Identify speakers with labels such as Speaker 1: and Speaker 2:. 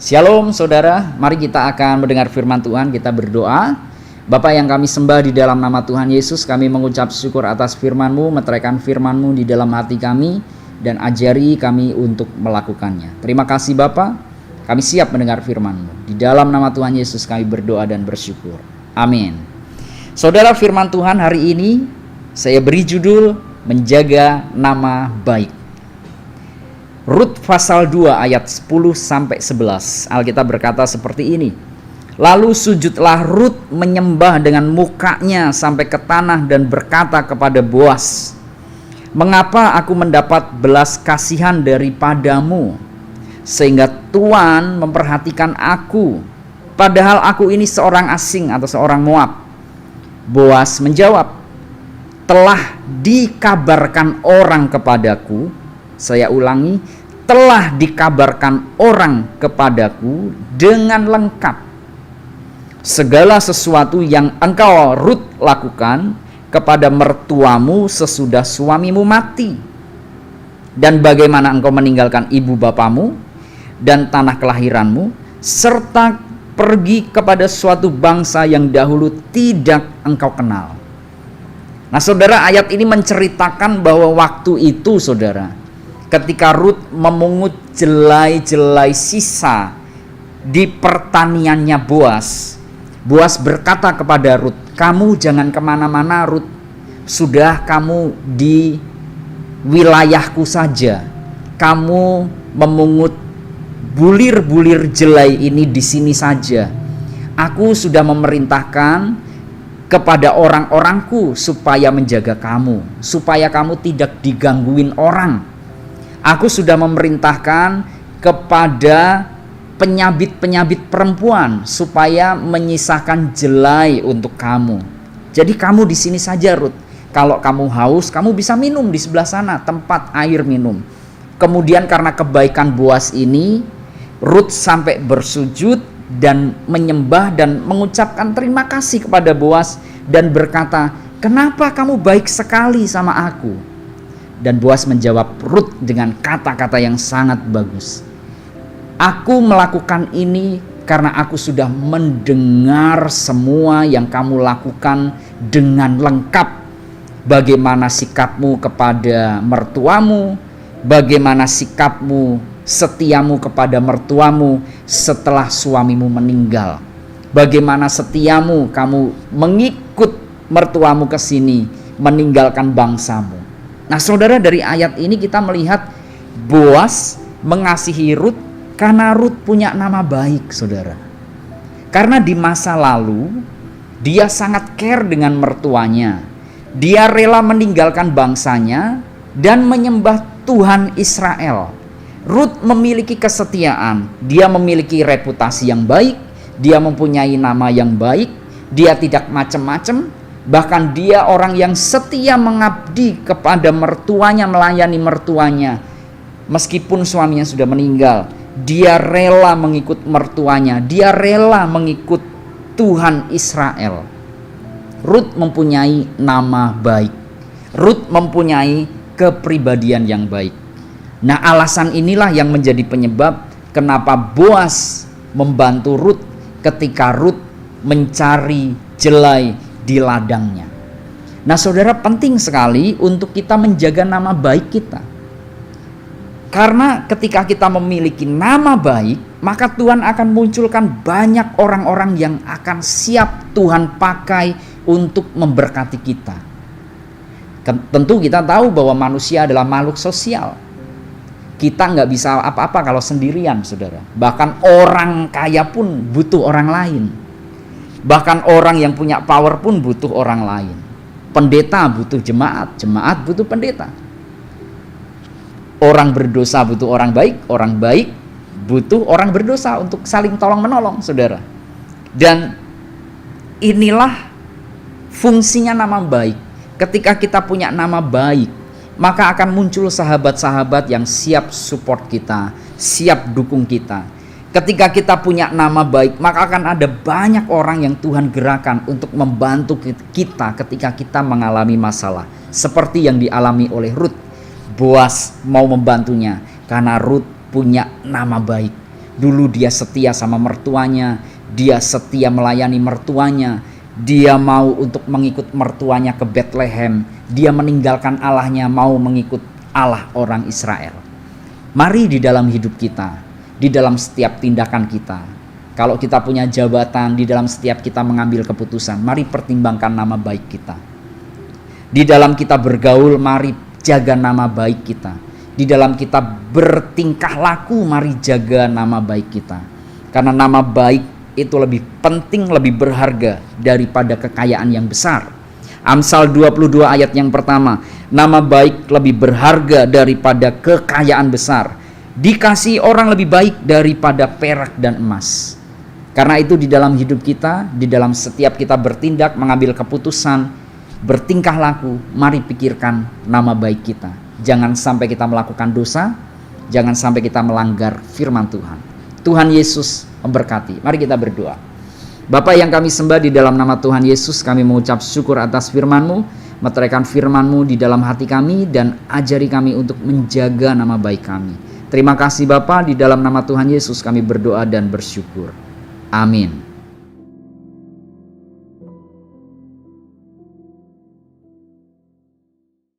Speaker 1: Shalom saudara, mari kita akan mendengar firman Tuhan, kita berdoa. Bapa yang kami sembah di dalam nama Tuhan Yesus, kami mengucap syukur atas firman-Mu, meteraikan firman-Mu di dalam hati kami, dan ajari kami untuk melakukannya. Terima kasih Bapa, kami siap mendengar firman-Mu. Di dalam nama Tuhan Yesus kami berdoa dan bersyukur. Amin. Saudara, firman Tuhan hari ini saya beri judul Menjaga Nama Baik. Rut pasal 2 ayat 10-11, Alkitab berkata seperti ini. Lalu sujudlah Rut menyembah dengan mukanya sampai ke tanah dan berkata kepada Boas, "Mengapa aku mendapat belas kasihan daripadamu, sehingga Tuhan memperhatikan aku, padahal aku ini seorang asing atau seorang Moab?" Boas menjawab, "Telah dikabarkan orang kepadaku," saya ulangi, telah dikabarkan orang kepadaku dengan lengkap segala sesuatu yang engkau Rut lakukan kepada mertuamu sesudah suamimu mati, dan bagaimana engkau meninggalkan ibu bapamu dan tanah kelahiranmu, serta pergi kepada suatu bangsa yang dahulu tidak engkau kenal. Nah saudara, ayat ini menceritakan bahwa waktu itu saudara, ketika Rut memungut jelai-jelai sisa di pertaniannya Boas, Boas berkata kepada Rut, "Kamu jangan kemana-mana Rut, sudah kamu di wilayahku saja. Kamu memungut bulir-bulir jelai ini di sini saja. Aku sudah memerintahkan kepada orang-orangku supaya menjaga kamu, supaya kamu tidak digangguin orang. Aku sudah memerintahkan kepada penyabit-penyabit perempuan supaya menyisakan jelai untuk kamu. Jadi kamu di sini saja Rut. Kalau kamu haus, kamu bisa minum di sebelah sana, tempat air minum." Kemudian karena kebaikan Boas ini, Rut sampai bersujud dan menyembah dan mengucapkan terima kasih kepada Boas dan berkata, "Kenapa kamu baik sekali sama aku?" Dan Boas menjawab Rut dengan kata-kata yang sangat bagus. "Aku melakukan ini karena aku sudah mendengar semua yang kamu lakukan dengan lengkap. Bagaimana sikapmu kepada mertuamu, bagaimana sikapmu, setiamu kepada mertuamu setelah suamimu meninggal. Bagaimana setiamu kamu mengikut mertuamu ke sini, meninggalkan bangsamu." Nah saudara, dari ayat ini kita melihat Boas mengasihi Rut karena Rut punya nama baik saudara. Karena di masa lalu dia sangat care dengan mertuanya. Dia rela meninggalkan bangsanya dan menyembah Tuhan Israel. Rut memiliki kesetiaan, dia memiliki reputasi yang baik, dia mempunyai nama yang baik, dia tidak macam-macam. Bahkan dia orang yang setia mengabdi kepada mertuanya, melayani mertuanya. Meskipun suaminya sudah meninggal, dia rela mengikut mertuanya, dia rela mengikut Tuhan Israel. Rut mempunyai nama baik. Rut mempunyai kepribadian yang baik. Nah alasan inilah yang menjadi penyebab kenapa Boas membantu Rut ketika Rut mencari jelai di ladangnya. Nah saudara, penting sekali untuk kita menjaga nama baik kita. Karena ketika kita memiliki nama baik, maka Tuhan akan munculkan banyak orang-orang yang akan siap Tuhan pakai untuk memberkati kita. Tentu kita tahu bahwa manusia adalah makhluk sosial. Kita nggak bisa apa-apa kalau sendirian saudara. Bahkan orang kaya pun butuh orang lain. Bahkan orang yang punya power pun butuh orang lain. Pendeta butuh jemaat, jemaat butuh pendeta. Orang berdosa butuh orang baik butuh orang berdosa untuk saling tolong menolong saudara. Dan inilah fungsinya nama baik. Ketika kita punya nama baik, maka akan muncul sahabat-sahabat yang siap support kita, siap dukung kita. Ketika kita punya nama baik, maka akan ada banyak orang yang Tuhan gerakan untuk membantu kita ketika kita mengalami masalah. Seperti yang dialami oleh Rut. Boas mau membantunya karena Rut punya nama baik. Dulu dia setia sama mertuanya, dia setia melayani mertuanya, dia mau untuk mengikut mertuanya ke Bethlehem, dia meninggalkan Allahnya mau mengikut Allah orang Israel. Mari di dalam hidup kita, di dalam setiap tindakan kita, kalau kita punya jabatan, di dalam setiap kita mengambil keputusan, mari pertimbangkan nama baik kita. Di dalam kita bergaul, mari jaga nama baik kita. Di dalam kita bertingkah laku, mari jaga nama baik kita. Karena nama baik itu lebih penting, lebih berharga daripada kekayaan yang besar. Amsal 22 ayat yang pertama, nama baik lebih berharga daripada kekayaan besar. Dikasihi orang lebih baik daripada perak dan emas. Karena itu di dalam hidup kita, di dalam setiap kita bertindak, mengambil keputusan, bertingkah laku, mari pikirkan nama baik kita. Jangan sampai kita melakukan dosa, jangan sampai kita melanggar firman Tuhan. Tuhan Yesus memberkati. Mari kita berdoa. Bapa yang kami sembah, di dalam nama Tuhan Yesus kami mengucap syukur atas firman-Mu. Meteraikan firman-Mu di dalam hati kami dan ajari kami untuk menjaga nama baik kami. Terima kasih Bapa, di dalam nama Tuhan Yesus kami berdoa dan bersyukur. Amin.